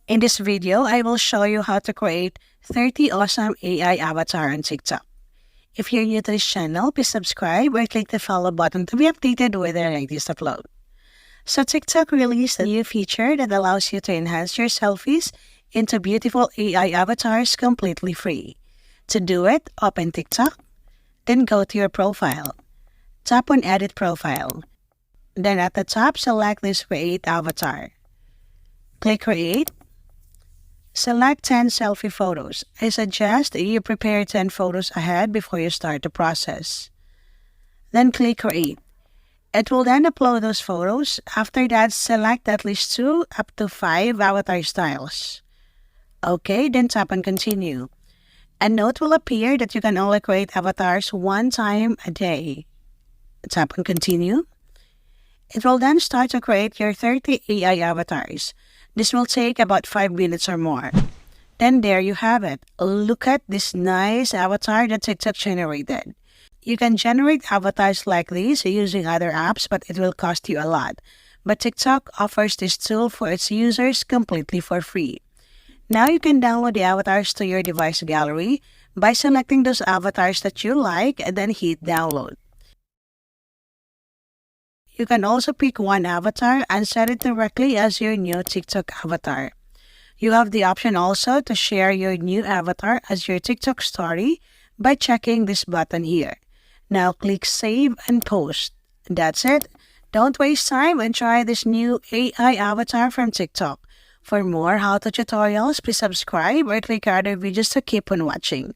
In this video, I will show you how to create 30 awesome AI avatar on TikTok. If you're new to this channel, please subscribe or click the follow button to be updated with the latest upload. So TikTok released a new feature that allows you to enhance your selfies into beautiful AI avatars completely free. To do it, open TikTok, then go to your profile. Tap on Edit Profile. Then at the top, select this Create Avatar. Click Create. Select 10 selfie photos. I suggest you prepare 10 photos ahead before you start the process. Then click Create. It will then upload those photos. After that, select at least 2 up to 5 avatar styles. Okay, then tap on Continue. A note will appear that you can only create avatars one time a day. Tap on Continue. It will then start to create your 30 AI avatars. This will take about 5 minutes or more. Then there you have it. Look at this nice avatar that TikTok generated. You can generate avatars like these using other apps, but it will cost you a lot. But TikTok offers this tool for its users completely for free. Now you can download the avatars to your device gallery by selecting those avatars that you like and then hit download. You can also pick one avatar and set it directly as your new TikTok avatar. You have the option also to share your new avatar as your TikTok story by checking this button here. Now click Save and Post. That's it. Don't waste time and try this new AI avatar from TikTok. For more how-to tutorials, please subscribe or click other videos to keep on watching.